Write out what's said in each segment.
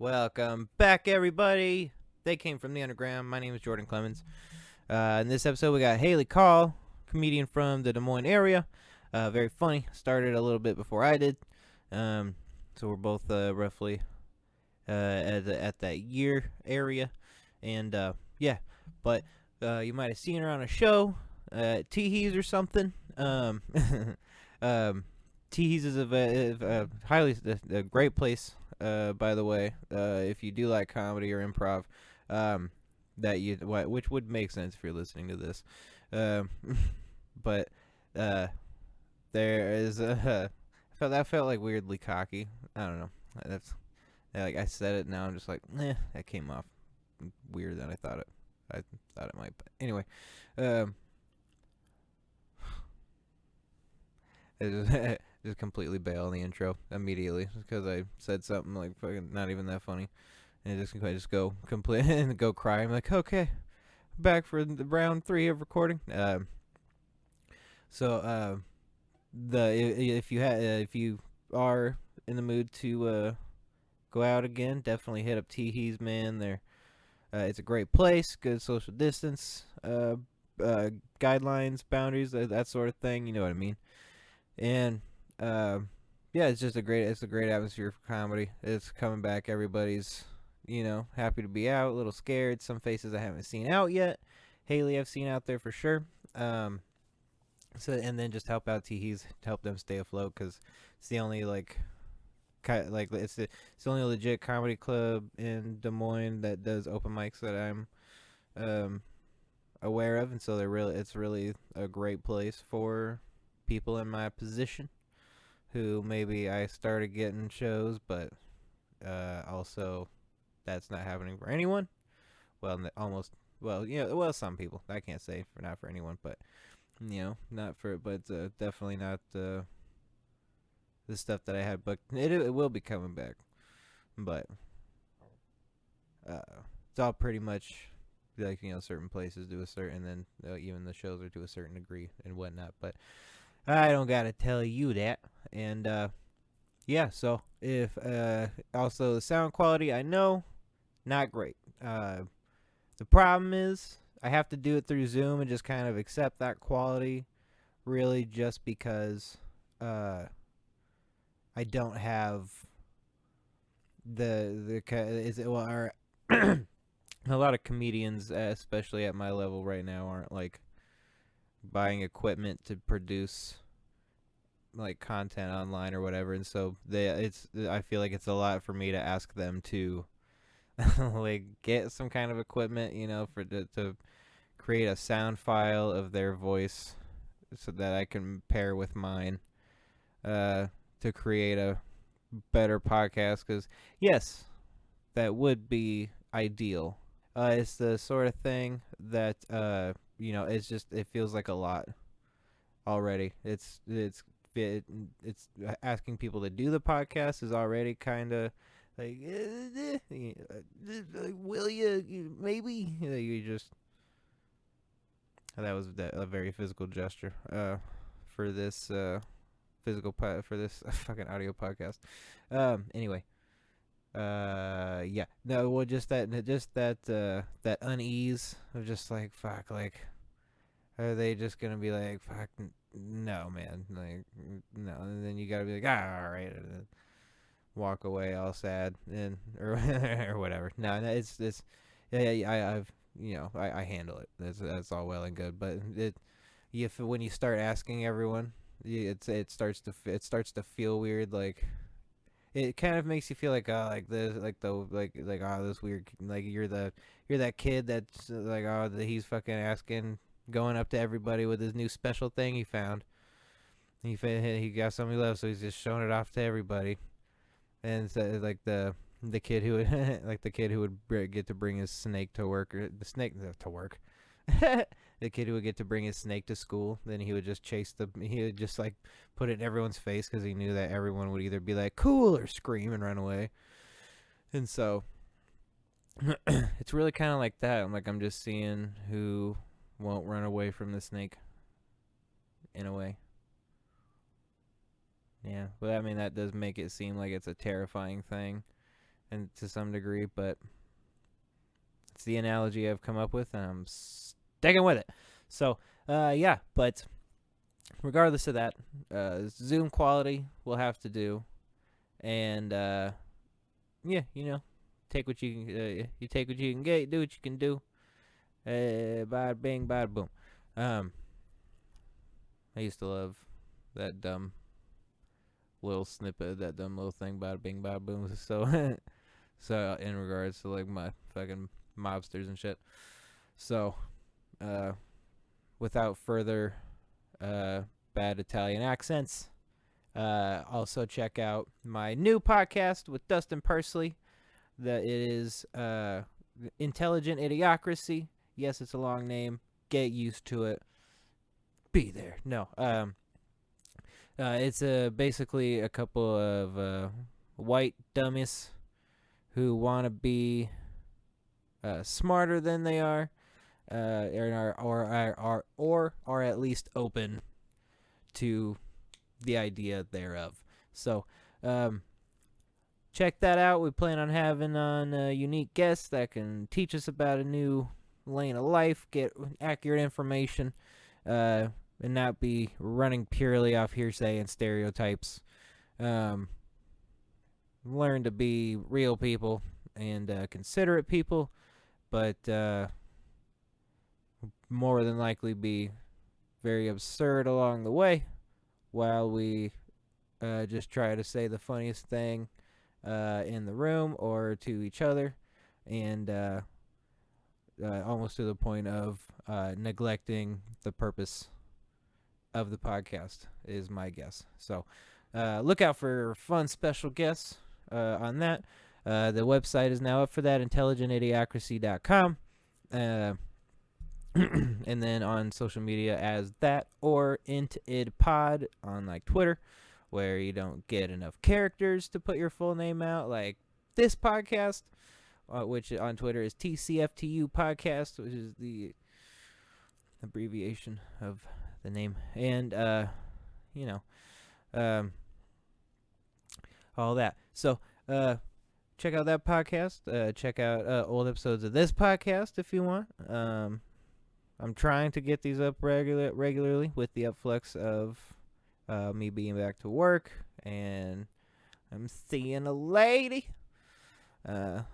Welcome back, everybody. They came from the underground. My name is Jordan Clemens. In this episode, we got Haley Call, comedian from the Des Moines area. Very funny. Started a little bit before I did. So we're both roughly at that year area. And yeah, but you might have seen her on a show, Teehees or something. Teehees is a highly a great place. By the way, if you do like comedy or improv, which would make sense if you're listening to this, but there is that felt like weirdly cocky. I don't know. That's like I said it now. I'm just like, that came off weirder than I thought it might. But anyway, just completely bail on the intro immediately because I said something like fucking not even that funny, and I just go complete and go cry. I'm like, okay, back for the round 3 of recording. So if you are in the mood to go out again, definitely hit up Teehees, man. It's a great place, good social distance, guidelines, boundaries, that sort of thing. You know what I mean? And yeah, it's a great atmosphere for comedy. It's coming back. Everybody's happy to be out. A little scared. Some faces I haven't seen out yet. Haley I've seen out there for sure. So and then just help out Teehees, help them stay afloat because it's the only it's the only legit comedy club in Des Moines that does open mics that I'm aware of, and so it's really a great place for people in my position who maybe I started getting shows, but also that's not happening for anyone. Well, almost. Well, some people. I can't say not for anyone, but not for. But definitely not the stuff that I had booked. It will be coming back, but it's all pretty much like certain places do a certain, and then even the shows are to a certain degree and whatnot. But I don't gotta tell you that. And yeah, so if also the sound quality, I know, not great. The problem is I have to do it through Zoom and just kind of accept that quality, really, just because I don't have a lot of comedians, especially at my level right now, aren't like buying equipment to produce like content online or whatever, and so I feel like it's a lot for me to ask them to like get some kind of equipment, to create a sound file of their voice so that I can pair with mine to create a better podcast, because yes, that would be ideal. It's the sort of thing that it feels like a lot already. It's asking people to do the podcast is already kind of like, will you maybe you just that was a very physical gesture for this for this fucking audio podcast. Anyway, yeah, no, well, just that unease of just like, fuck, like, are they just gonna be like, fuck, no, man, like, no, and then you gotta be like, all right, and then walk away all sad and or or whatever. No, it's yeah, I handle it. That's all well and good, but when you start asking everyone, it starts to feel weird. Like, it kind of makes you feel like, oh, like this, like oh, this weird, like you're that kid that's like, oh, he's fucking asking, going up to everybody with his new special thing he found. He got something he loves, so he's just showing it off to everybody. And so, like the kid who would like the kid who would get to bring his snake to work, or the snake to work. The kid who would get to bring his snake to school, then he would just he would just like put it in everyone's face because he knew that everyone would either be like cool or scream and run away. And so it's really kind of like that. I'm just seeing who won't run away from the snake in a way. Yeah, but I mean, that does make it seem like it's a terrifying thing. and to some degree, but it's the analogy I've come up with, and I'm sticking with it. So, yeah, but regardless of that, Zoom quality will have to do, and yeah, take what you can. You take what you can get, do what you can do. Bada bing, bada boom. I used to love that dumb little snippet, that dumb little thing, bada bing, bada boom. So, so in regards to like my fucking mobsters and shit. So, without further bad Italian accents, also check out my new podcast with Dustin Pursley. That it is Intelligent Idiocracy. Yes, it's a long name. Get used to it. Be there. No. It's basically a couple of white dummies who want to be smarter than they are, or are at least open to the idea thereof. So, check that out. We plan on having on unique guests that can teach us about a new lane of life, get accurate information, and not be running purely off hearsay and stereotypes. Learn to be real people and considerate people, but more than likely be very absurd along the way, while we just try to say the funniest thing in the room or to each other, and almost to the point of neglecting the purpose of the podcast is my guess. So look out for fun special guests on that. The website is now up for that, intelligentidiocracy.com. And then on social media as that, or intidpod on like Twitter, where you don't get enough characters to put your full name out, like this podcast, which on Twitter is TCFTU podcast, which is the abbreviation of the name, and all that. So check out that podcast. Check out old episodes of this podcast if you want. I'm trying to get these up regularly with the upflux of me being back to work, and I'm seeing a lady. Haven't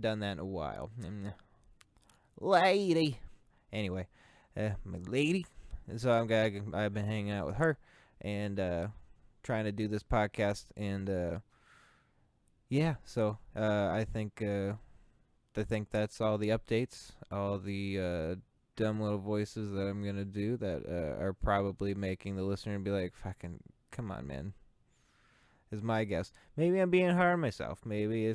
done that in a while. Lady. Anyway, my lady. So I've been hanging out with her and trying to do this podcast, and yeah. So I think that's all the updates, all the dumb little voices that I'm gonna do that are probably making the listener be like, "Fucking, come on, man." Is my guess. Maybe I'm being hard on myself. Maybe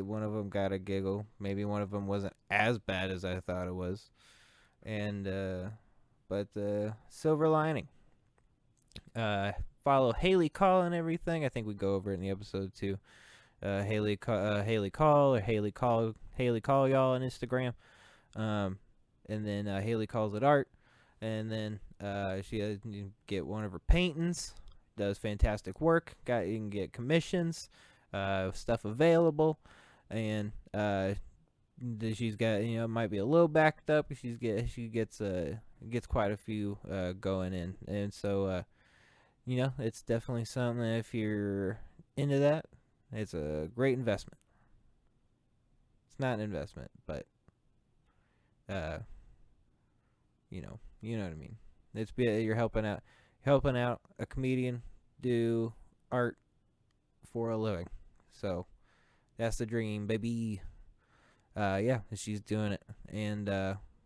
one of them got a giggle. Maybe one of them wasn't as bad as I thought it was. And but silver lining. Follow Haley Call and everything. I think we go over it in the episode too. Haley Call or Haley Call y'all on Instagram. And then Haley Calls It Art. And then she get one of her paintings. Does fantastic work. You can get commissions, stuff available, and she's got, might be a little backed up. She gets quite a few going in, and so it's definitely something that if you're into that, it's a great investment. It's not an investment, but you know what I mean. You're helping out a comedian do art for a living. So that's the dream, baby. Yeah, she's doing it. And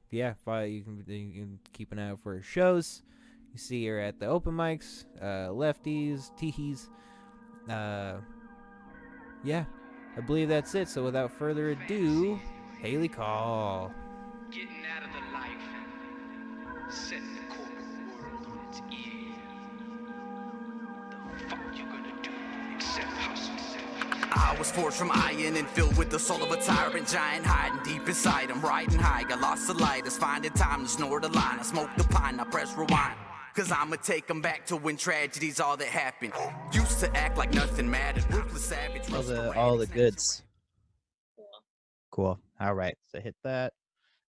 yeah, you can keep an eye out for her shows. You see her at the open mics, lefties, teehees. Yeah, I believe that's it. So without further ado, Haley Call. Getting out of the life and setting the corporate world on its ear. What the fuck you gonna do except hustle? I was forged from iron and filled with the soul of a tyrant giant, hiding deep inside. I'm riding high, got lost the light. It's finding time to snort a line. I smoke the pine, I press rewind. Cause I'ma take them back to when tragedy's all that happened. Used to act like nothing mattered. Ruthless savage. All the goods. Cool. Cool. All right. So hit that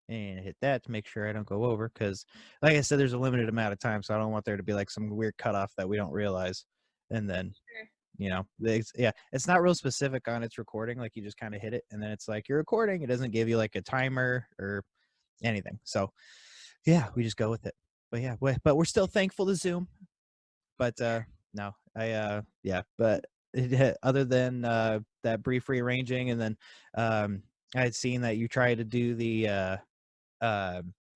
and hit that to make sure I don't go over, because like I said, there's a limited amount of time, so I don't want there to be like some weird cutoff that we don't realize. And then, Sure. you know, it's not real specific on its recording. Like you just kind of hit it and then it's like you're recording. It doesn't give you like a timer or anything. So yeah, we just go with it. But yeah, but we're still thankful to Zoom. But no, but other than that brief rearranging, and then I had seen that you tried to do the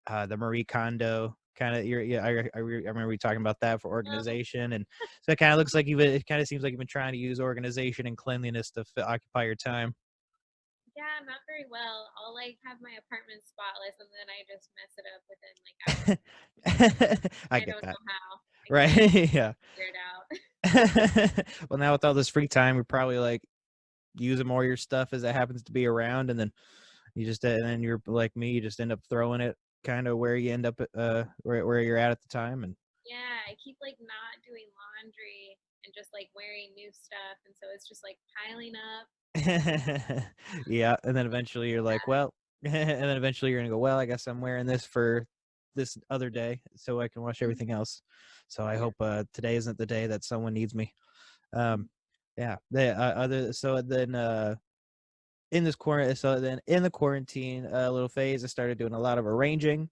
Marie Kondo kind of. I remember you talking about that for organization, and so it kind of looks like it kind of seems like you've been trying to use organization and cleanliness to occupy your time. Yeah, not very well. I'll like have my apartment spotless and then I just mess it up within like hours. I I get don't that. know how. Right. Yeah. Figure it out. Well, now with all this free time, we're probably like using more of your stuff as it happens to be around, and then and then you're like me, you just end up throwing it kind of where you end up where you're at the time. And Yeah, I keep like not doing laundry and just like wearing new stuff, and so it's just like piling up. yeah, and then eventually you're like, well, and then eventually you're gonna go, well, I guess I'm wearing this for this other day so I can wash everything else. So I hope today isn't the day that someone needs me. Yeah, the other so then in this quarantine, so then in the quarantine little phase, I started doing a lot of arranging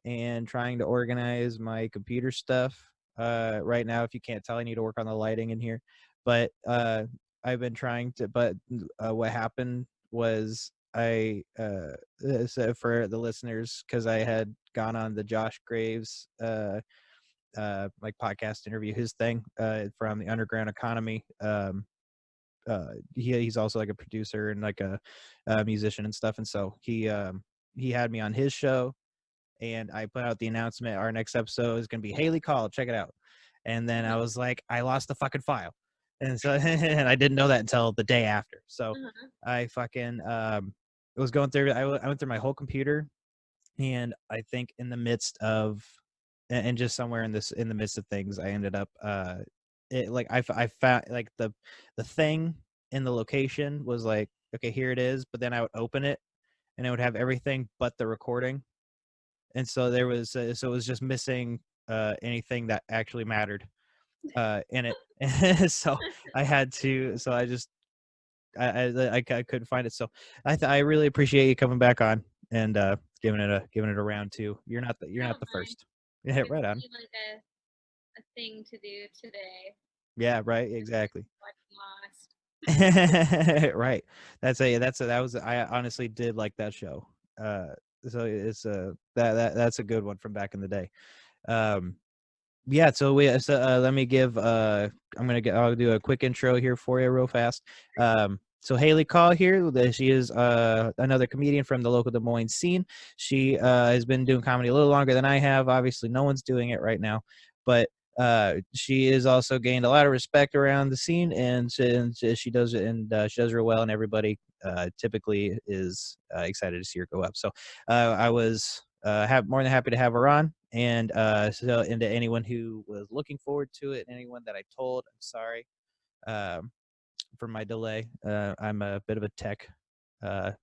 and trying to organize my computer stuff. Right now, if you can't tell, I need to work on the lighting in here, but I've been trying to. But what happened was so for the listeners, because I had gone on the Josh Graves like podcast interview, his thing from the Underground Economy. He's also like a producer and like a musician and stuff, and so he had me on his show, and I put out the announcement, our next episode is gonna be Haley Call, check it out. And then I was like, I lost the fucking file, and so and I didn't know that until the day after. So I fucking was going through. I went through my whole computer, and I think in the midst of and just somewhere in the midst of things, I ended up it like I found like the thing in the location was like, okay, here it is, but then I would open it and it would have everything but the recording, and so there was so it was just missing anything that actually mattered in it. So I had to, so I just I couldn't find it. So I really appreciate you coming back on and giving it a round two. You're not the first. Yeah, It's right on. like a thing to do today. Yeah, right, exactly. Watching Lost. Right. I honestly did like that show. So it's that's a good one from back in the day. Yeah, so let me give I'll do a quick intro here for you real fast. So Haley Call here, she is another comedian from the local Des Moines scene. She has been doing comedy a little longer than I have. Obviously, no one's doing it right now, but she has also gained a lot of respect around the scene, and she does it, and she does real well, and everybody typically is excited to see her go up. So I was more than happy to have her on, and and to anyone who was looking forward to it, and anyone that I told, I'm sorry for my delay. I'm a bit of a tech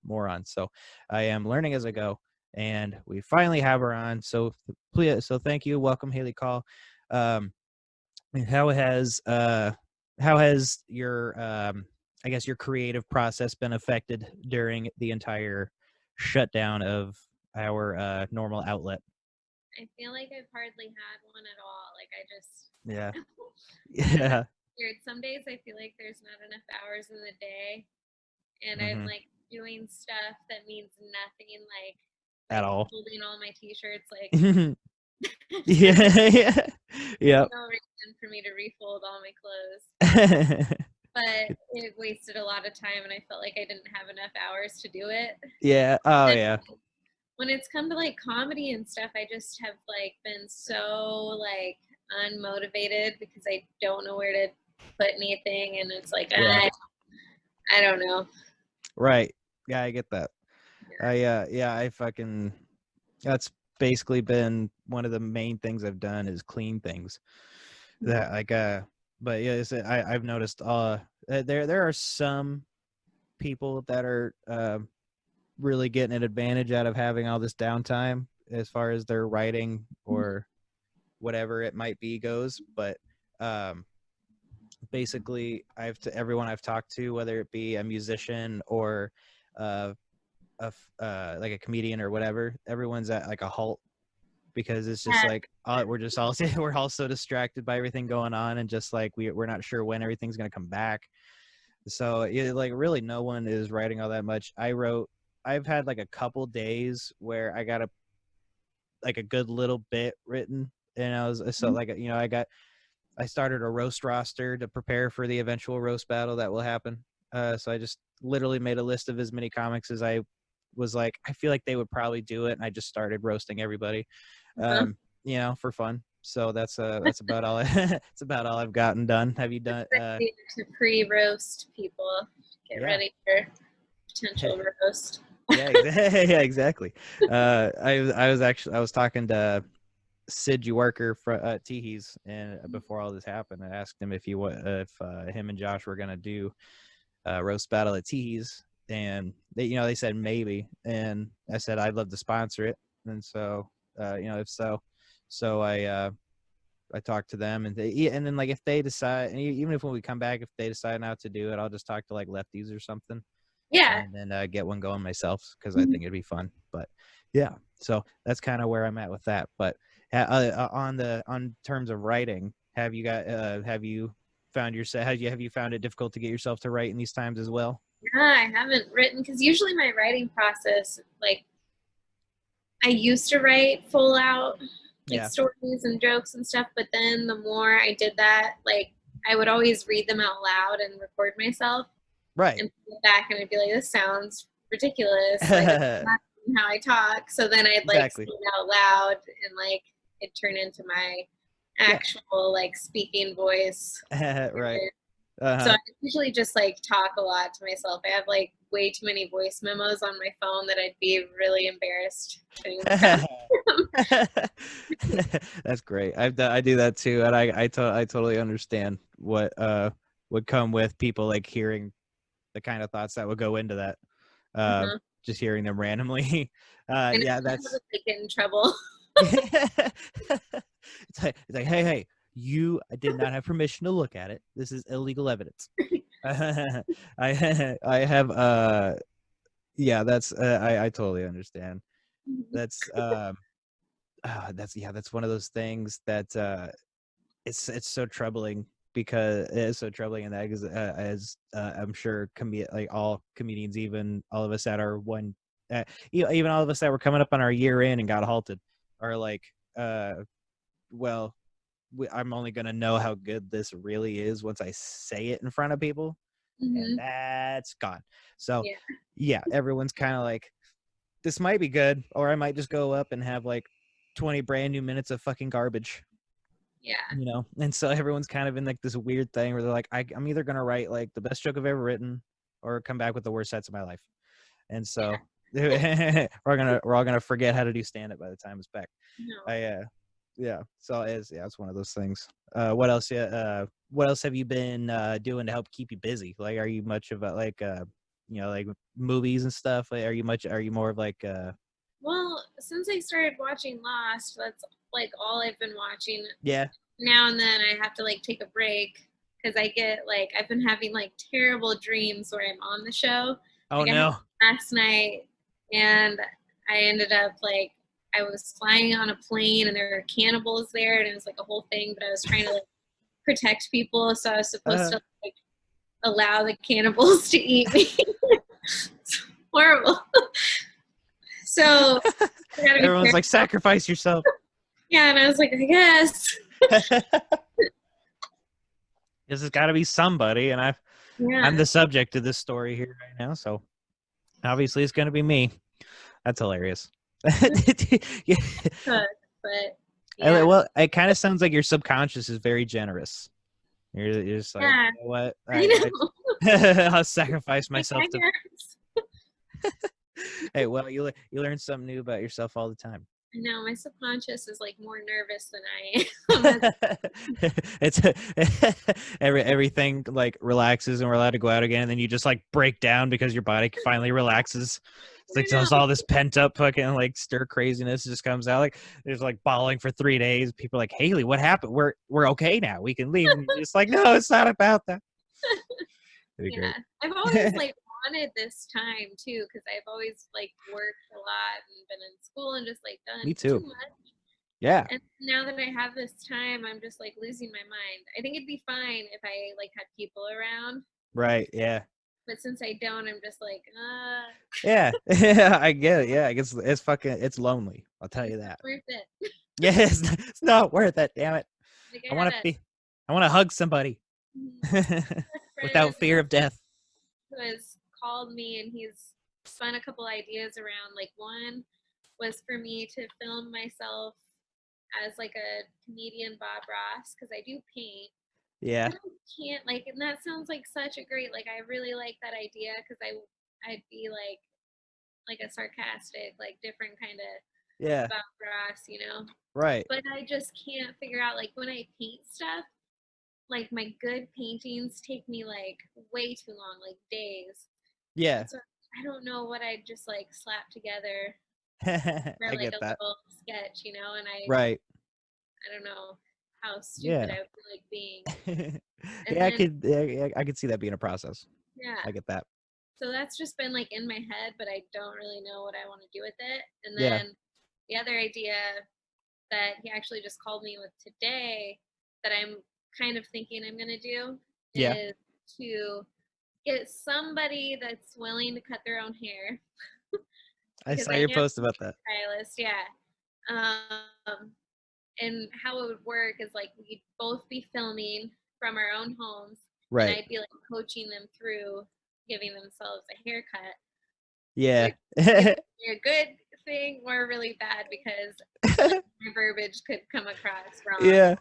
moron, so I am learning as I go, and we finally have her on. So please, so thank you, welcome Haley Call. How has your I guess your creative process been affected during the entire shutdown of our normal outlet? I feel like I've hardly had one at all. Like I just Yeah. I don't know. Yeah. Weird. Some days I feel like there's not enough hours in the day, and I'm Mhm. like doing stuff that means nothing, like At all. holding all my t-shirts, like Yeah. Yeah. Yep. no reason for me to refold all my clothes. But it wasted a lot of time, and I felt like I didn't have enough hours to do it. Yeah. Oh yeah. When it's come to like comedy and stuff, I just have like been so like unmotivated because I don't know where to put anything, and it's like Yeah. I don't know. Right. Yeah, I get that. Yeah. I fucking that's basically been one of the main things I've done is clean things. That like but yeah, I've noticed there are some people that are really getting an advantage out of having all this downtime as far as their writing or whatever it might be goes. But basically, everyone I've talked to, whether it be a musician or uh, like a comedian or whatever, everyone's at like a halt because it's just Yeah. like we're just all we're all so distracted by everything going on, and just like we're not sure when everything's gonna come back. So like really no one is writing all that much. I've had like a couple days where I got a good little bit written, and I was so like I started a roast roster to prepare for the eventual roast battle that will happen. So I just literally made a list of as many comics as I was like, I feel like they would probably do it, and I just started roasting everybody, for fun. So that's about all. It's about all I've gotten done. Have you done? To pre-roast people, get Yeah. ready for potential roast. Yeah, exactly. Yeah, exactly. I was talking to Sid Worker from Teehees, and before all this happened, I asked him if him and Josh were gonna do roast battle at Teehees, and they said maybe, and I said I'd love to sponsor it, and so if so I talked to them, and and then like if they decide, and even if when we come back, if they decide not to do it, I'll just talk to like lefties or something. Yeah. And then get one going myself because I think it'd be fun. But yeah, so that's kind of where I'm at with that. But on terms of writing, have you found yourself have you found it difficult to get yourself to write in these times as well? Yeah, I haven't written because usually my writing process, like I used to write full out like Yeah. stories and jokes and stuff, but then the more I did that, like I would always read them out loud and record myself Right. and put it back, and I'd be like, this sounds ridiculous. Like that's not how I talk. So then I'd like say Exactly. it out loud, and like it turned into my actual like speaking voice. Right. So Uh-huh. I usually just like talk a lot to myself. I have like way too many voice memos on my phone that I'd be really embarrassed if anyone's found them. That's great. I do that too, and I totally understand what would come with people like hearing the kind of thoughts that would go into that. Uh-huh. Just hearing them randomly. And Yeah, I that's would get in trouble. it's like, hey, you did not have permission to look at it. This is illegal evidence. I have yeah, that's I totally understand. That's that's one of those things that it's so troubling because it is so troubling in that as I'm sure like all comedians, even all of us that are even all of us that were coming up on our year in and got halted are like well I'm only gonna know how good this really is once I say it in front of people, and that's gone. So yeah everyone's kind of like, this might be good, or I might just go up and have like 20 brand new minutes of fucking garbage. Yeah. And so everyone's kind of in like this weird thing where they're like, I'm either gonna write like the best joke I've ever written or come back with the worst sets of my life. And so we're all gonna forget how to do stand up by the time it's back. No. So it's one of those things. What else have you been doing to help keep you busy? Like, are you much of a like like movies and stuff? Like, are you more of like Well, since I started watching Lost, that's like all I've been watching. yeah. Now and then I have to like take a break because I get like I've been having like terrible dreams where I'm on the show. Oh Like I had no. last night, and I ended up like I was flying on a plane and there were cannibals there, and it was like a whole thing. But I was trying to like protect people, so I was supposed to like allow the cannibals to eat me. It's horrible. So Everyone's like, sacrifice yourself. yeah, and I was like, I guess. This has got to be somebody, and Yeah. I'm the subject of this story here right now, so obviously it's going to be me. That's hilarious. Yeah. But yeah. Well, it kind of sounds like your subconscious is very generous. You're just like, Yeah. you know what? I know. I'll sacrifice myself I to. guess. Hey, well, you learn something new about yourself all the time. No, my subconscious is like more nervous than I am. It's everything like relaxes and we're allowed to go out again, and then you just like break down because your body finally relaxes. It's like I does all this pent up fucking like stir craziness just comes out. Like there's like bawling for 3 days. People are like, Haley, what happened? We're okay now. We can leave. And you're just like, no, it's not about that. It'd be Yeah, great. I've always like wanted this time too, because I've always like worked a lot and been in school and just like Me done too too. much. Yeah. And now that I have this time, I'm just like losing my mind. I think it'd be fine if I like had people around, Right. Yeah. but since I don't, I'm just like, Yeah. Yeah. I get it. Yeah. I guess it's fucking it's lonely. I'll tell you it's not that. worth it. Yeah. It's not worth it. Damn it. Like I want to be. I want to hug somebody a without friend fear of death. who has called me and he's spun a couple ideas around. Like one was for me to film myself as like a comedian Bob Ross because I do paint. Yeah. But I can't like, and that sounds like such a great like. I really like that idea because I'd be like a sarcastic, like different kind of Yeah. Bob Ross, you know. Right. But I just can't figure out like when I paint stuff. Like my good paintings take me like way too long, like days. Yeah. So I don't know what I'd just like slap together for I like get a that. little sketch, you know. And Right. I don't know how stupid Yeah. I would feel like being. And Yeah, I then could. Yeah, I could see that being a process. yeah, I get that. so that's just been like in my head, but I don't really know what I want to do with it. And Yeah. then the other idea that he actually just called me with today that I'm kind of thinking I'm gonna do Yeah. is to get somebody that's willing to cut their own hair I because saw I your am post a about that. stylist, yeah. And how it would work is like we'd both be filming from our own homes, and Right. I'd be like coaching them through giving themselves a haircut, Yeah. which could either be a good thing or really bad because like my verbiage could come across wrong. Yeah.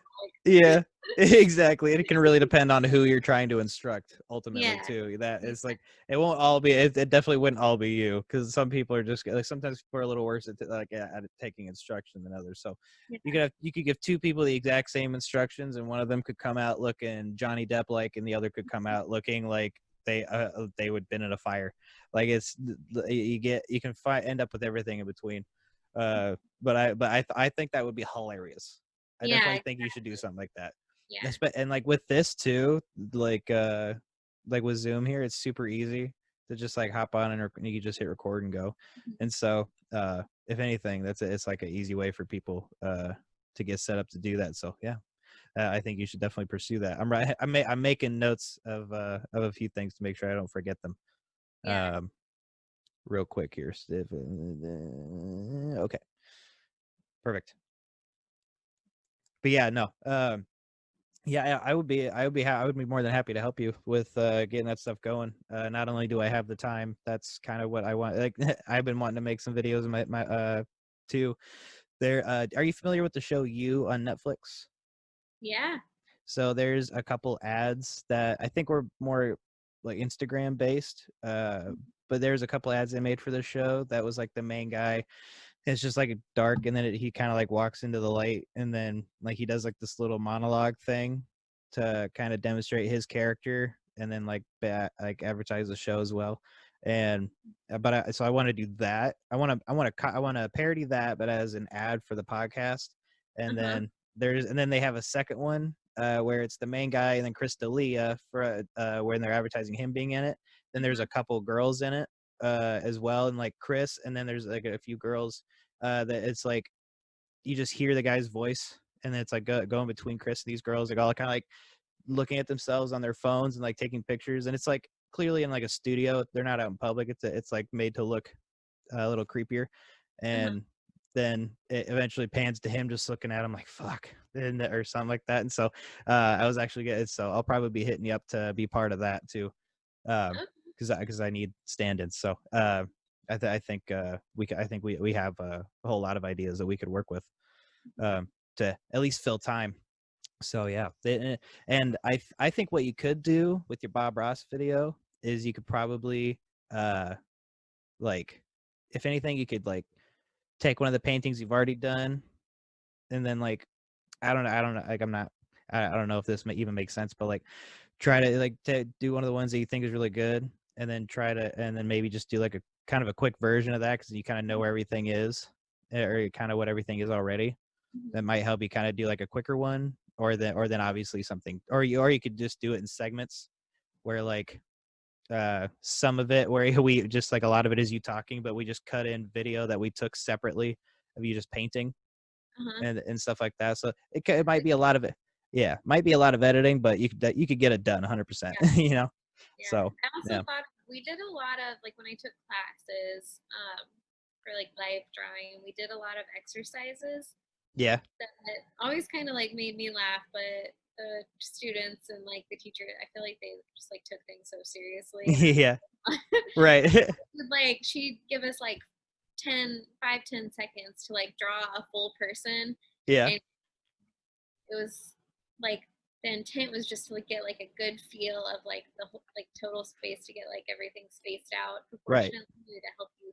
Yeah. Exactly. It can really depend on who you're trying to instruct ultimately Yeah, too. That yeah, is like it won't all be it definitely wouldn't all be you because some people are just like sometimes people are a little worse at at taking instruction than others. So you could give two people the exact same instructions and one of them could come out looking Johnny Depp like and the other could come out looking like they would been in a fire. Like it's you can end up with everything in between. I think that would be hilarious. I yeah, definitely think you should do something like that. yeah, And like with this too, like with Zoom here, it's super easy to just like hop on and you can just hit record and go. And so, if anything, it's like an easy way for people to get set up to do that. So yeah, I think you should definitely pursue that. I'm right. I'm making notes of a few things to make sure I don't forget them. yeah, Real quick here. Okay, perfect. But yeah, no. Yeah, I would be more than happy to help you with getting that stuff going. Not only do I have the time, that's kind of what I want. Like I've been wanting to make some videos of my too. There, are you familiar with the show You on Netflix? yeah. So there's a couple ads that I think were more like Instagram based. But there's a couple ads they made for the show that was like the main guy. It's just like dark, and then he kind of like walks into the light, and then like he does like this little monologue thing to kind of demonstrate his character, and then like like advertise the show as well. And so I want to do that. I want to parody that, but as an ad for the podcast. And Uh-huh. then they have a second one where it's the main guy and then Chris D'Elia for when they're advertising him being in it. Then there's Uh-huh. a couple girls in it as well, and like Chris, and then there's like a few girls that it's like you just hear the guy's voice, and then it's like going between Chris and these girls, like all kind of like looking at themselves on their phones and like taking pictures, and it's like clearly in like a studio. They're not out in public. It's like made to look a little creepier, Uh-huh. and then it eventually pans to him just looking at him like fuck or something like that. And so I was actually good. So I'll probably be hitting you up to be part of that too, because I need stand-ins. So I think we have a whole lot of ideas that we could work with to at least fill time. So yeah, and I think what you could do with your Bob Ross video is you could probably like if anything you could like take one of the paintings you've already done, and then like I don't know, like I don't know if this even makes sense, but like try to like do one of the ones that you think is really good, and then maybe just do like a kind of a quick version of that, because you kind of know where everything is, or kind of what everything is already. That might help you kind of do like a quicker one, or then obviously something, or you could just do it in segments where like some of it where we just like a lot of it is you talking, but we just cut in video that we took separately of you just painting Uh-huh. and stuff like that. So it might be a lot of it. Yeah, might be a lot of editing, but you could get it done 100%. Yeah. You know. Yeah. So I also yeah, thought we did a lot of like when I took classes for like life drawing, we did a lot of exercises yeah, that always kind of like made me laugh, but the students and like the teacher, I feel like they just like took things so seriously, and yeah, right. like she'd give us like 5-10 seconds to like draw a full person, Yeah, and it was like the intent was just to like, get like a good feel of like the whole, like total space, to get like everything spaced out right. proportionately to help you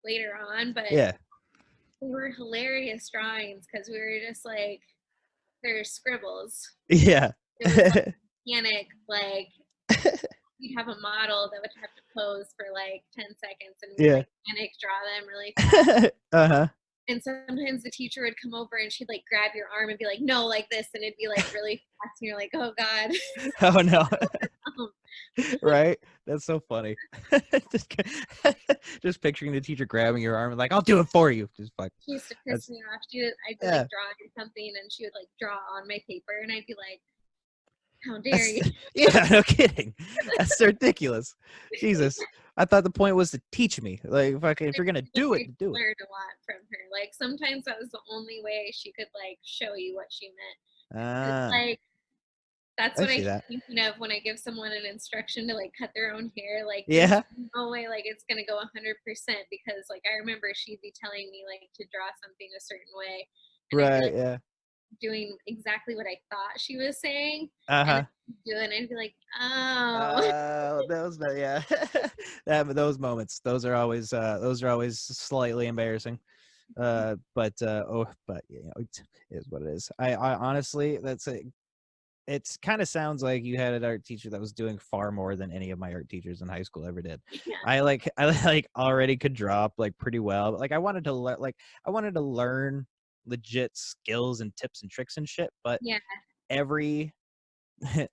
later on. But Yeah, they were hilarious drawings because we were just like, they're scribbles. yeah, It was like panic, like we'd have a model that would have to pose for like 10 seconds, and we'd yeah. like panic draw them really fast. Uh-huh. And sometimes the teacher would come over and she'd like grab your arm and be like, no, like this. And it'd be like really fast. And you're like, oh God. Oh no. Um, Right? That's so funny. just, just picturing the teacher grabbing your arm and like, I'll do it for you. Just like she used to piss that's me off. I'd be yeah. like drawing something and she would like draw on my paper and I'd be like, how dare That's you? yeah, no kidding. That's ridiculous. Jesus. I thought the point was to teach me. Like if you're gonna do I it, do it. learned a lot from her. Like sometimes that was the only way she could like show you what she meant. It's Ah, like that's I what I see keep that. thinking of when I give someone an instruction to like cut their own hair. Like there's Yeah. no way like it's gonna go 100% because like I remember she'd be telling me like to draw something a certain way, and I'd be Right, like yeah. doing exactly what I thought she was saying, and then Uh-huh. she'd do it, and I'd be like, oh, Those yeah. Those moments. Those are always slightly embarrassing. But you know, it is what it is. I honestly, it's kind of sounds like you had an art teacher that was doing far more than any of my art teachers in high school ever did. yeah, I like already could draw up like pretty well, but like I wanted to learn legit skills and tips and tricks and shit, but yeah, every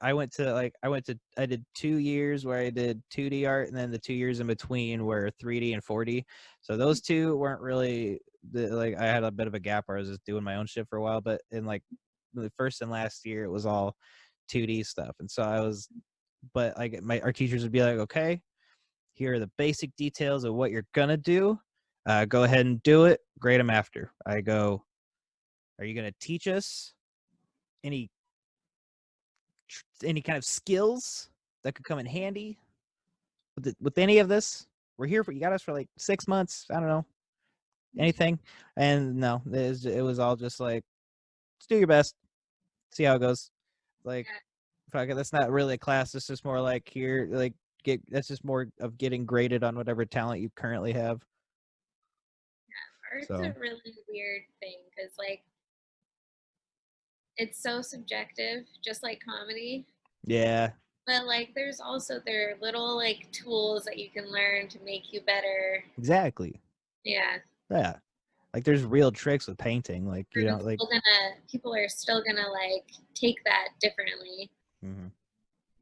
I did 2 years where I did 2D art, and then the 2 years in between were 3D and 4D. So those two weren't really like I had a bit of a gap where I was just doing my own shit for a while. But in like the first and last year, it was all 2D stuff, and so but like our teachers would be like, okay, here are the basic details of what you're gonna do. Go ahead and do it. Grade them after. I go, are you gonna teach us any kind of skills that could come in handy with any of this? We're here for you. Got us for like 6 months. I don't know anything, and no, it was all just like, just do your best, see how it goes. Like, fuck it, that's not really a class. It's just more like here, like get. That's just more of getting graded on whatever talent you currently have. art's So a really weird thing because like it's so subjective, just like comedy. yeah, But like there's also there are little like tools that you can learn to make you better. exactly. Yeah. Yeah, like there's real tricks with painting. Like you know, And like people are still gonna like take that differently, mhm.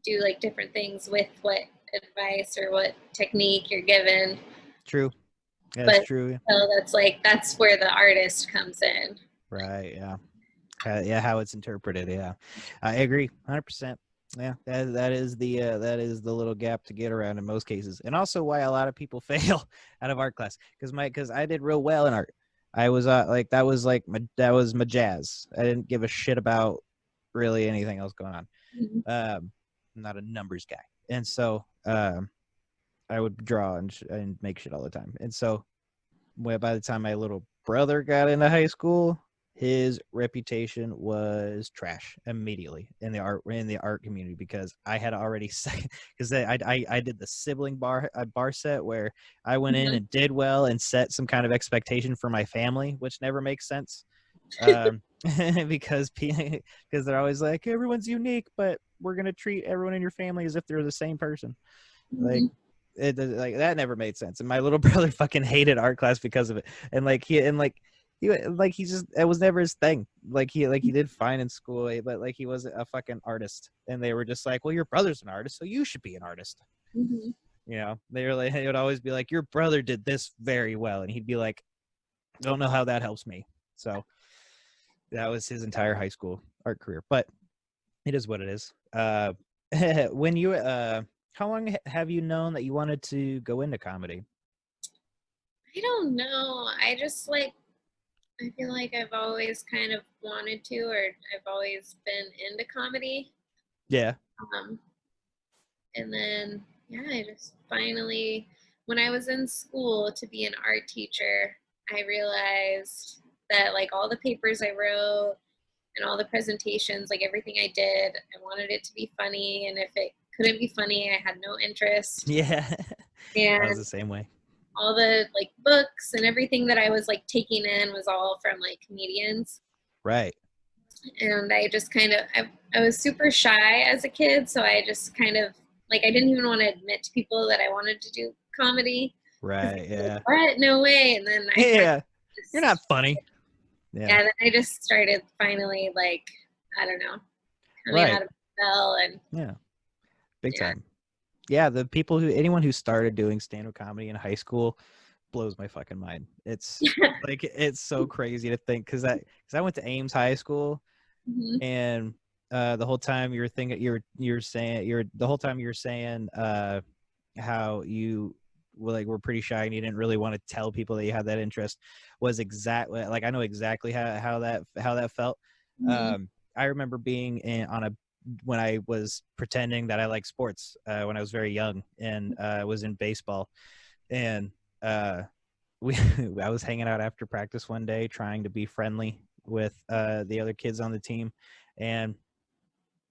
do like different things with what advice or what technique you're given. True. Yeah, it's But true. so that's where the artist comes in. Right. Yeah. Yeah, how it's interpreted. Yeah, I agree, 100%. Yeah, that is the little gap to get around in most cases, and also why a lot of people fail out of art class. Because I did real well in art. I was like that was my jazz. I didn't give a shit about really anything else going on. Mhm. I'm not a numbers guy, and so I would draw and make shit all the time. And so by the time my little brother got into high school, his reputation was trash immediately in the art community, because I had already because I did the sibling bar set where I went in and did well and set some kind of expectation for my family, which never makes sense. Because they're always like, everyone's unique, but we're gonna treat everyone in your family as if they're the same person. Like, like that never made sense. And my little brother fucking hated art class because of it. And he just, it was never his thing. He did fine in school, but like he wasn't a fucking artist. And they were just like, well, your brother's an artist, so you should be an artist. You know, they would always be like, your brother did this very well, and he'd be like, don't know how that helps me. So that was his entire high school art career. But it is what it is. When you how long have you known that you wanted to go into comedy? I don't know. I just like, I feel like I've always kind of wanted to, or I've always been into comedy. Yeah. And then, yeah, I just finally, when I was in school to be an art teacher, I realized that like all the papers I wrote and all the presentations, like everything I did, I wanted it to be funny. And if it couldn't be funny, I had no interest. Yeah. And I was the same way. all the like books and everything that I was like taking in was all from like comedians. Right. And I just kind of, I was super shy as a kid. So I just kind of like, I didn't even want to admit to people that I wanted to do comedy. Right. Yeah. Like, what? No way. And then Yeah. You're not funny. Yeah. Then I just started finally like, I don't know, coming Right. out of my shell and Yeah. Big time. Yeah, the people anyone who started doing stand-up comedy in high school blows my fucking mind. It's like, it's so crazy to think, because I went to Ames High School, and the whole time you're thinking, the whole time you're saying how you were pretty shy and you didn't really want to tell people that you had that interest, was exactly like, I know exactly how that felt. I remember being when I was pretending that I liked sports when I was very young, and I was in baseball, and I was hanging out after practice one day trying to be friendly with the other kids on the team, and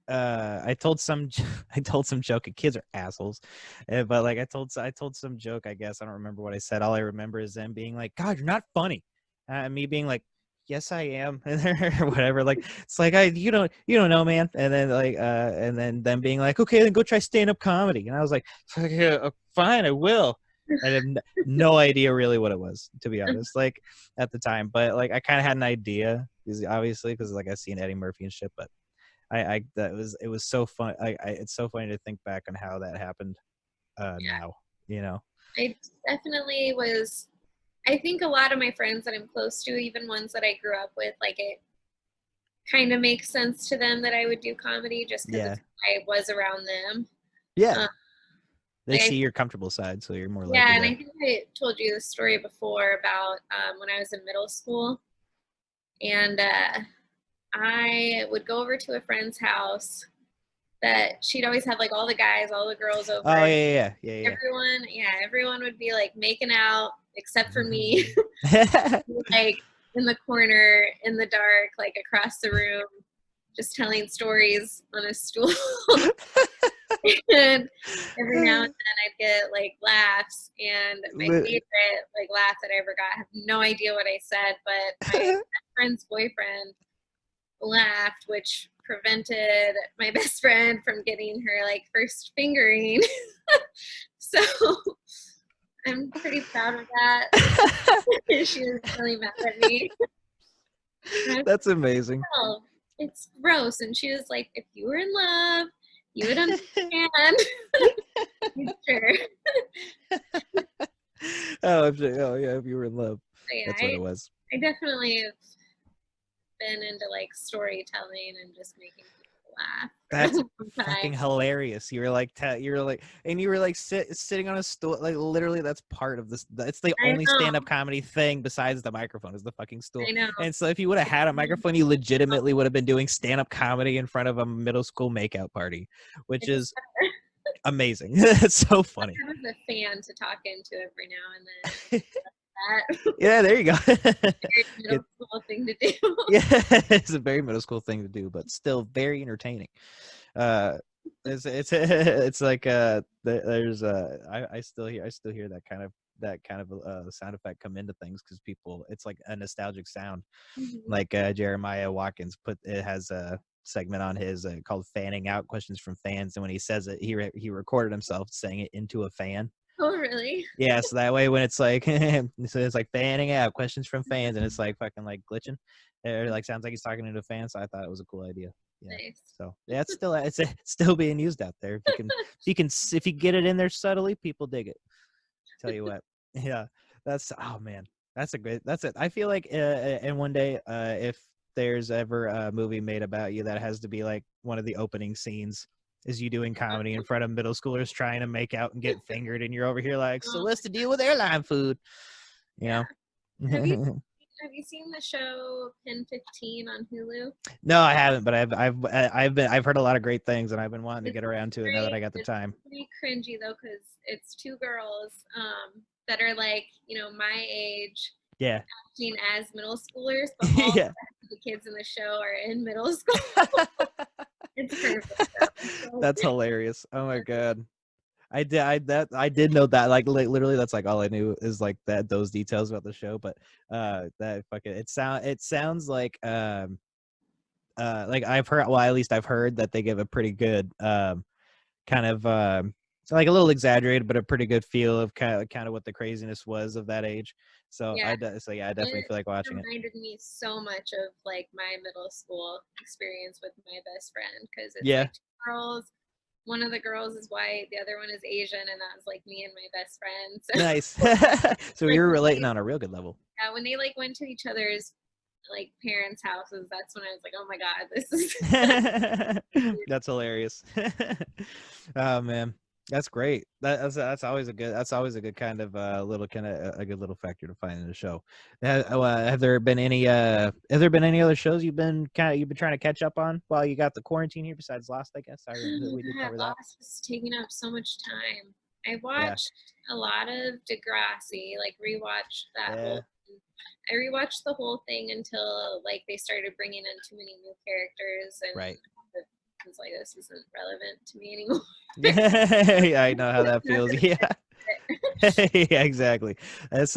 I told some joke. Kids are assholes, but like I told some joke. I guess I don't remember what I said. All I remember is them being like, "God, you're not funny," and me being like, "Yes, I am," or whatever. Like, it's like, you don't know, man. And then and then them being like, "Okay, then go try stand-up comedy." And I was like, "Yeah, fine, I will." I have no idea really what it was, to be honest, like at the time. But like I kind of had an idea, because like I've seen Eddie Murphy and shit. But it was so fun. It's so funny to think back on how that happened now, you know. I definitely was. I think a lot of my friends that I'm close to, even ones that I grew up with, like it kind of makes sense to them that I would do comedy just because I was around them. Yeah. They like see your comfortable side, so you're more likely. Yeah, and I think I told you the story before about when I was in middle school, and I would go over to a friend's house that she'd always have like all the guys, all the girls over. Oh yeah. Everyone would be like making out except for me, like in the corner in the dark, like across the room, just telling stories on a stool. And every now and then I'd get like laughs, and my favorite like laugh that I ever got, I have no idea what I said, but my friend's boyfriend laughed, which prevented my best friend from getting her like first fingering. So I'm pretty proud of that. She was really mad at me. That's amazing. Oh, it's gross. And she was like, if you were in love, you would understand. Sure. Oh yeah, if you were in love. Yeah, that's what it was. I definitely have been into like storytelling and just making people laugh. That's fucking hilarious. You were like, sitting on a stool. Like literally, that's part of this. It's the only stand-up comedy thing besides the microphone is the fucking stool. I know. And so if you would have had a microphone, you legitimately would have been doing stand-up comedy in front of a middle school makeout party, which is amazing. It's so funny. I was a fan to talk into every now and then. that. Yeah, there you go. Very Get, middle school thing to do. yeah, it's a very middle school thing to do, but still very entertaining. Uh, it's it's like there's I still hear that kind of sound effect come into things because people, it's like a nostalgic sound. Mhm. Like Jeremiah Watkins it has a segment on his called "Fanning Out Questions from Fans," and when he says it, he recorded himself saying it into a fan. Oh, really? Yeah, so that way when it's like so it's like fanning out questions from fans, and it's like fucking like glitching, or like sounds like he's talking to a fan. So I thought it was a cool idea. Yeah. Nice. So yeah, it's still being used out there. If you get it in there subtly, people dig it. Tell you what. Yeah. Oh man, that's it. I feel like and one day if there's ever a movie made about you, that has to be like one of the opening scenes is you doing comedy in front of middle schoolers trying to make out and get fingered, and you're over here like, so what's the deal with airline food? You Yeah. know? Have you have you seen the show Pin 15 on Hulu? No, I haven't, but I've heard a lot of great things, and I've been wanting to It's get around to it now that I got the it's time. pretty cringy though, because it's two girls that are like, my age, Yeah. acting as middle schoolers, but all Yeah. the kids in the show are in middle school. It's perfect. Though. That's hilarious. Oh my god. I did know that, like literally that's like all I knew is like those details about the show, but that fucking it sounds like I've heard, well, at least I've heard that they give a pretty good kind of so like a little exaggerated but a pretty good feel of kind of what the craziness was of that age. So Yeah. I definitely It feel like watching it. reminded me so much of like my middle school experience with my best friend, because it's Yeah. like two girls. One of the girls is white, the other one is Asian, and that was like me and my best friend. So Nice. So like you're when relating they, on a real good level. yeah, when they like went to each other's like parents' houses, that's when I was like, oh my god, this is That's hilarious. Oh man, that's great. That's always a good kind of little kind of a good little factor to find in the show. Have there been any other shows you've been trying to catch up on while you got the quarantine here besides Lost? I guess oh we did god, cover that. Lost was taking up so much time. I Yeah, watched a lot of Degrassi, like rewatched that yeah, whole thing. I rewatched the whole thing until like they started bringing in too many new characters, and right. I was like, this isn't relevant to me anymore. Yeah, I know how that Not feels. gonna Yeah. fit. Yeah, exactly. That's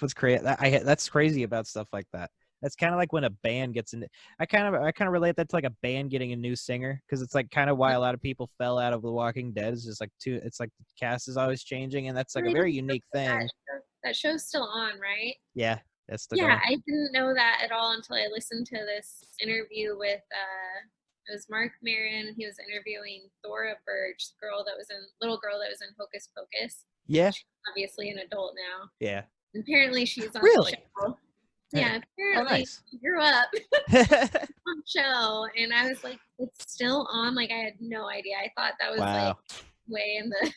what's crazy. That's crazy about stuff like that. That's kind of like when a band gets in. I kind of relate that to like a band getting a new singer, because it's like kind of why a lot of people fell out of The Walking Dead. Is just like it's like the cast is always changing, and that's like a Really don't very know unique that thing. that show's still on, right? Yeah, that's still Yeah, going. I didn't know that at all until I listened to this interview with it was Mark Maron. He was interviewing Thora Birch, the little girl that was in Hocus Pocus. Yeah, She's obviously an adult now. yeah. Apparently she's on the Really? show. Yeah. Yeah, Oh, apparently nice. she grew up on the show, and I was like, it's still on. Like I had no idea. I thought that was like Wow. way in the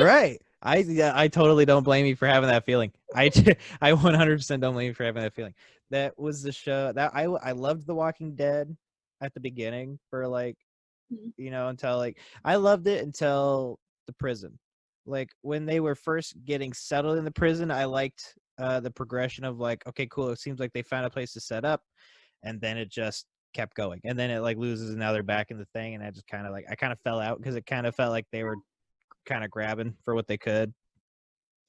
Right. I totally don't blame you for having that feeling. I 100% don't blame you for having that feeling. That was the show that I loved The Walking Dead at the beginning for like, until like I loved it until the prison. Like when they were first getting settled in the prison, I liked the progression of like, okay, cool, it seems like they found a place to set up, and then it just kept going. And then it like loses, and now they're back in the thing, and I kind of fell out because it kind of felt like they were kind of grabbing for what they could.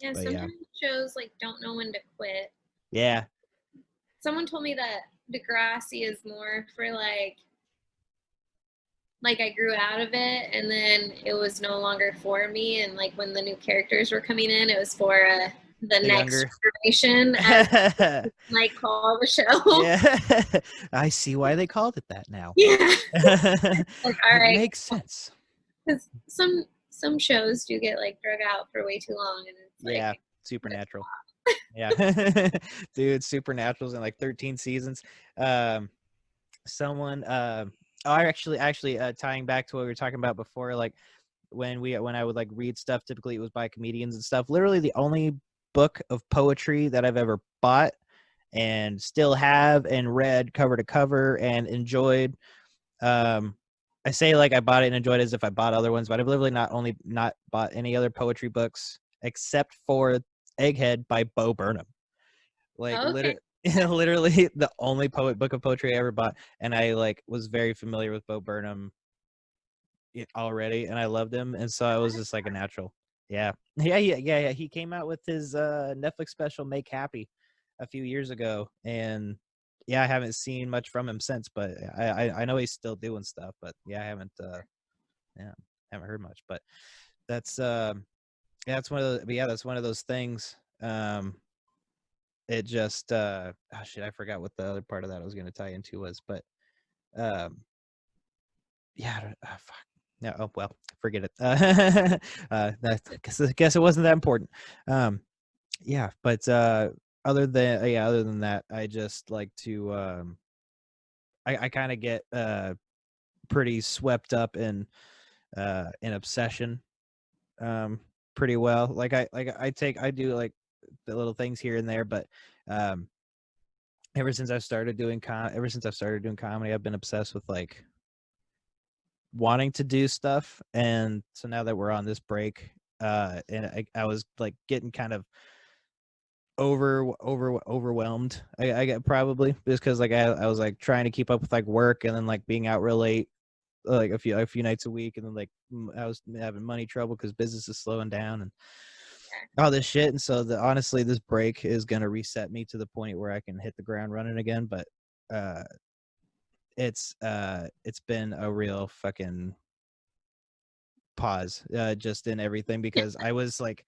yeah. But yeah. Sometimes shows like don't know when to quit. Yeah. Someone told me that Degrassi is more for like I grew out of it, and then it was no longer for me, and like when the new characters were coming in, it was for the next younger. generation, as like call the show. Yeah. I see why they called it that now. Yeah, like all It right, makes sense. because some shows do get like drug out for way too long, and it's Yeah. like Supernatural. Yeah. Dude, Supernatural's in like 13 seasons. Someone I actually tying back to what we were talking about before, like when I would like read stuff, typically it was by comedians and stuff. Literally the only book of poetry that I've ever bought and still have and read cover to cover and enjoyed. I say like I bought it and enjoyed it as if I bought other ones, but I've literally not bought any other poetry books except for Egghead by Bo Burnham. Like Oh, okay. literally the only book of poetry I ever bought, and I like was very familiar with Bo Burnham already, and I loved him, and so I was just like a natural. Yeah. Yeah. He came out with his Netflix special "Make Happy" a few years ago, and yeah, I haven't seen much from him since, but I know he's still doing stuff, but yeah, I haven't haven't heard much, but that's yeah, that's one of the, but yeah, that's one of those things. It just oh shit, I forgot what the other part of that I was going to tie into was, but yeah, fuck. No, oh well, forget it. Guess it wasn't that important. Yeah, but other than that, I just like to I kind of get pretty swept up in obsession pretty well. Like I do like the little things here and there, but um ever since I've started doing comedy, I've been obsessed with like wanting to do stuff. And so now that we're on this break, and I was like getting kind of overwhelmed. I get probably just because like I was like trying to keep up with like work and then like being out real late like a few nights a week, and then like I was having money trouble because business is slowing down and all this shit. And so honestly, this break is gonna reset me to the point where I can hit the ground running again. But uh it's been a real fucking pause just in everything, because I was like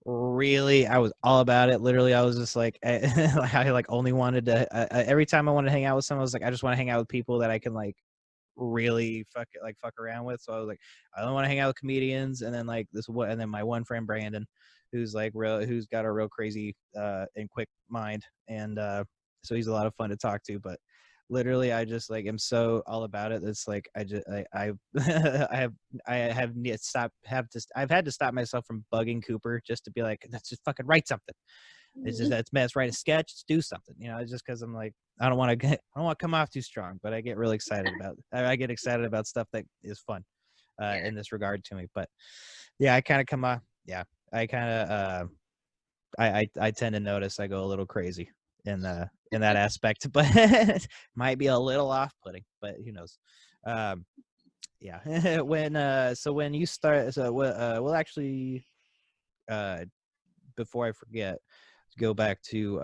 really, I was all about it. Literally, I was just like I like only wanted to every time I wanted to hang out with someone, I was like, I just want to hang out with people that I can like really fuck around with. So I was like, I don't want to hang out with comedians. And then like and then my one friend Brandon, who's who's got a real crazy and quick mind, and so he's a lot of fun to talk to. But literally, I just like am so all about it. It's like I just I I've had to stop myself from bugging Cooper just to be like, let's just fucking write something. It's just let's write a sketch, let's do something. It's just because I'm like, I don't want to come off too strong, but I get really excited about I get excited about stuff that is fun in this regard to me. But yeah, I kind of come off. Yeah, I kind of I tend to notice I go a little crazy in that aspect, but might be a little off-putting, but who knows. Yeah. When you start, we'll actually before I forget, go back to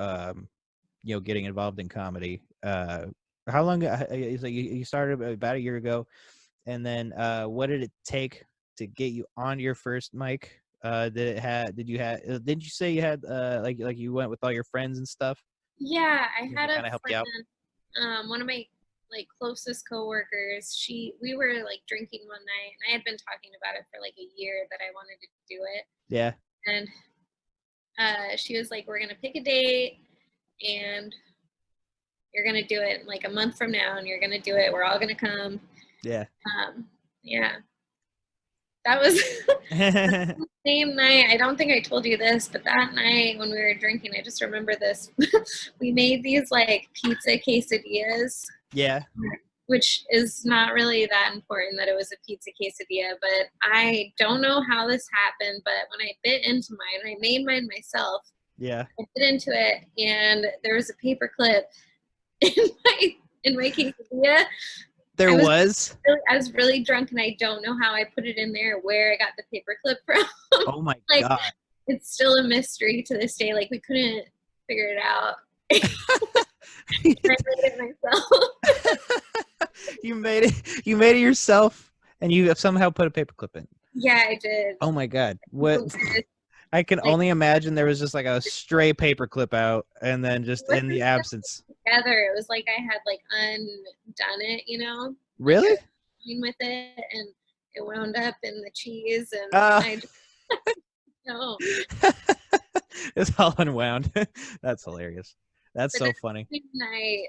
getting involved in comedy. How long? You started about a year ago, and then what did it take to get you on your first mic? Did you say you had like you went with all your friends and stuff? Yeah, I And had they a kind of helped you out. friend, one of my like closest coworkers. We were like drinking one night, and I had been talking about it for like a year that I wanted to do it. Yeah. And she was like, "We're gonna pick a date, and you're gonna do it like a month from now, and you're gonna do it. We're all gonna come." Yeah. Yeah, that was the same night. I don't think I told you this, but that night when we were drinking, I just remember this. We made these like pizza quesadillas. Yeah. Which is not really that important that it was a pizza quesadilla, but I don't know how this happened, but when I bit into mine, I made mine myself. Yeah. I bit into it, and there was a paper clip in my quesadilla. There I was really drunk, and I don't know how I put it in there, where I got the paper clip from. Oh my like, god. It's still a mystery to this day. Like, we couldn't figure it out. I made it myself. You made it yourself, and you have somehow put a paperclip in. Yeah, I did. Oh my god. What? I can only imagine there was just like a stray paperclip out, and then just in the absence. Together, it was like I had like undone it, Really? Like with it, and it wound up in the cheese, and I just no. It's all unwound. That's hilarious. That's so funny. I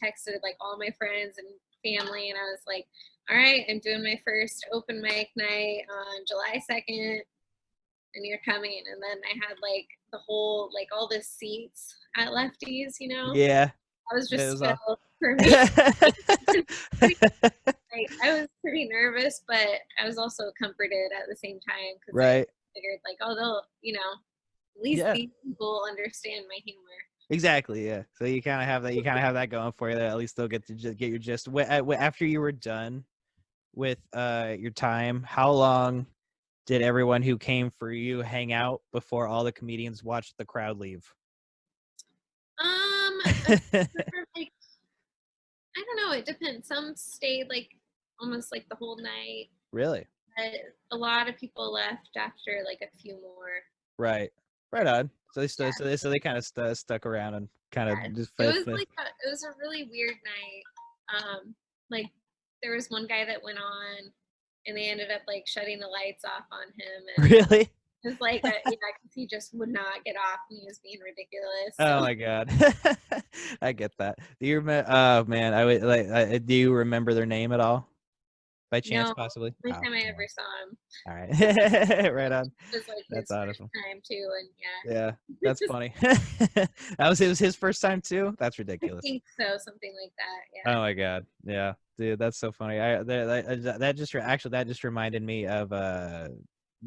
texted like all my friends and family, and I was like, all right, I'm doing my first open mic night on July 2nd, and you're coming. And then I had like the whole, like all the seats at Lefties, Yeah. I was just filled for me. I was pretty nervous, but I was also comforted at the same time, because right. I figured like, oh, they'll, At least Yeah. these people understand my humor. Exactly. Yeah. So you kind of have that. You kind of have that going for you. That at least they'll get to get your gist. After you were done with your time, how long did everyone who came for you hang out before all the comedians watched the crowd leave? Like, I don't know. It depends. Some stayed like almost like the whole night. Really? But a lot of people left after like a few more. Right. Right on. So they Yeah. so they kind of stuck around and kind Yeah. of just It was like it was a really weird night. Like there was one guy that went on, and they ended up like shutting the lights off on him, and Really? it was like yeah, because he just would not get off, and he was being ridiculous. Oh So my god. I get that. Do you oh man, I would like do you remember their name at all? By chance no, possibly? first Oh, time I yeah. ever saw him. All right. Right on. It was like That's his first awesome. time too, and yeah. Yeah, that's funny. It was his first time too. That's I ridiculous. think so, something like that. Yeah. Oh my god, yeah, dude, that's so funny. That just reminded me of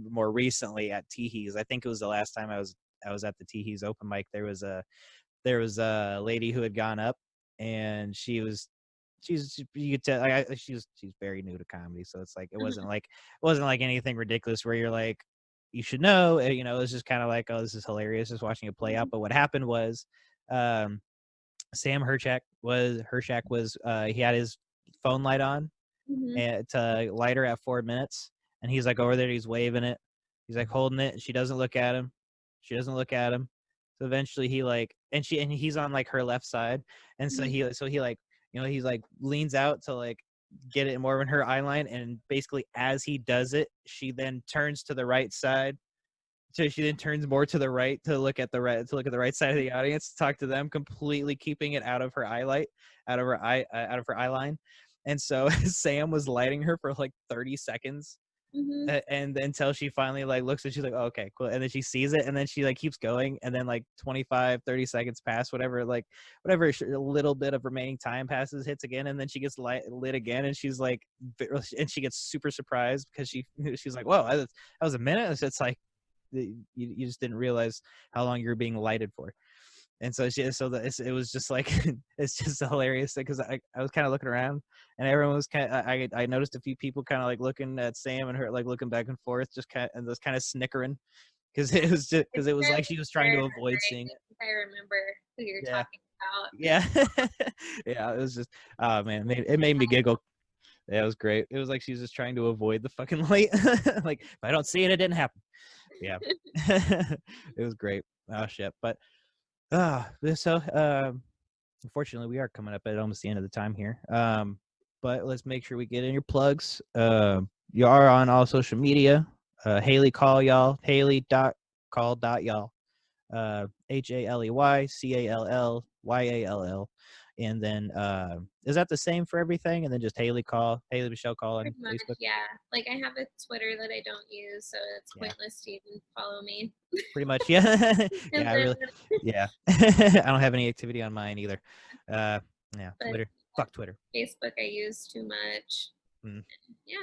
more recently at Teehees. I think it was the last time I was at the Teehees open mic. There was a lady who had gone up, and she's you could tell she's very new to comedy, so it's like it wasn't like anything ridiculous where you're like you should know, you know, it was just kind of like, oh, this is hilarious just watching it play out. But what happened was Sam Hershak was he had his phone light on Mhm. and to light her at 4 minutes, and he's like over there, he's waving it, he's like holding it, and she doesn't look at him. So eventually he like and he's on like her left side, and so he like, you know, he's like leans out to like get it more in her eye line, and basically as he does it, she then turns to the right side. So she then turns more to the right to look at the right side of the audience, to talk to them, completely keeping it out of her out of her eye line. And so Sam was lighting her for like 30 seconds, Mhm. and until she finally like looks and she's like, oh, okay, cool. And then she sees it, and then she like keeps going, and then like 25-30 seconds pass, whatever a little bit of remaining time passes, hits again, and then she gets lit again, and she's like, and she gets super surprised because she's like, whoa, that was a minute. It's like you just didn't realize how long you were being lighted for. And so it was just like it's just hilarious because I was kind of looking around, and everyone was kind of I noticed a few people kind of like looking at Sam and her, like looking back and forth, just kind of snickering because it was like she was trying to avoid seeing it. I remember who you're Yeah. talking about. Yeah. Yeah, it was just, oh man, it made me giggle. Yeah, it was great. It was like she was just trying to avoid the fucking light. Like, if I don't see it, it didn't happen. Yeah. It was great. Oh shit. But unfortunately we are coming up at almost the end of the time here. But let's make sure we get in your plugs. You are on all social media. Haley call y'all. Haley.call.y'all. HALEYCALLYALL. And then is that the same for everything? And then just Haley Michelle call on Pretty much, Facebook? yeah. Like I have a Twitter that I don't use, so it's pointless to even follow me. Pretty much, yeah. Yeah, I really, yeah. I don't have any activity on mine either. Yeah, But, Twitter. Fuck Twitter. Facebook I use too much. Yeah.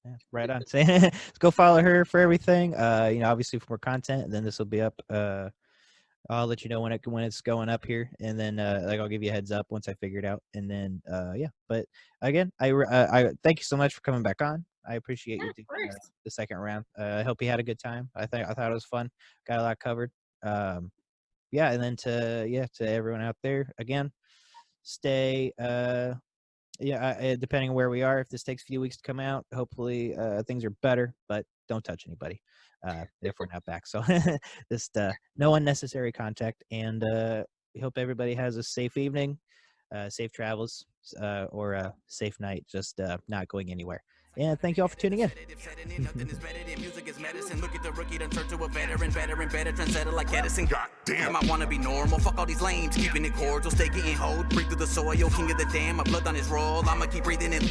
Yeah, right on. So, let's go follow her for everything. You know, obviously for more content, and then this will be up. I'll let you know when it's going up here, and then like I'll give you a heads up once I figure it out, and then yeah. But again, I thank you so much for coming back on. I appreciate you doing the second round. I hope you had a good time. I thought it was fun. Got a lot covered. Yeah, and then to everyone out there, again, stay depending on where we are, if this takes a few weeks to come out, hopefully things are better, but don't touch anybody if we're not back. So just no unnecessary contact, and we hope everybody has a safe evening, safe travels, or a safe night, just not going anywhere. And thank you all for tuning in. Look at the rookie done turned to a veteran, better, trendsetter like Edison. God damn, I wanna be normal. Fuck all these lames, keeping it cordial, stay getting hold. Breathe through the soil, king of the dam, my blood on his roll. I'ma keep breathing in.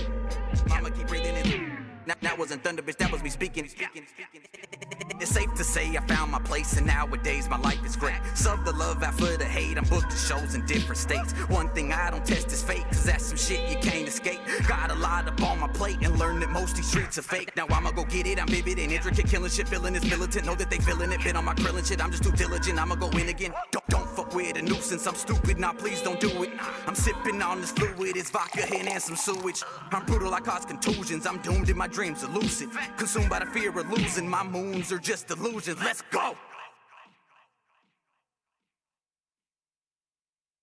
That wasn't thunder, bitch, that was me speaking. It's safe to say I found my place, and nowadays my life is great. Sub the love out for the hate, I'm booked to shows in different states. One thing I don't test is fake, cause that's some shit you can't escape. Got a lot up on my plate and learned that most these streets are fake. Now I'ma go get it, I'm vivid and intricate, killing shit, feeling this militant. Know that they feeling it, been on my krill and shit, I'm just too diligent, I'ma go in again. Don't fuck with a nuisance, I'm stupid, nah please don't do it. I'm sipping on this fluid, it's vodka, hen and some sewage. I'm brutal, I cause contusions, I'm doomed and my dreams are lucid. Consumed by the fear of losing, my moons are just illusions, let's go!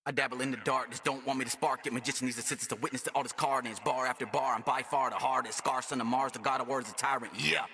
I dabble in the dark, just don't want me to spark it. Magician needs assistance to witness to all this carnage. Bar after bar, I'm by far the hardest. Scar, son of Mars, the god of words, a tyrant, yeah.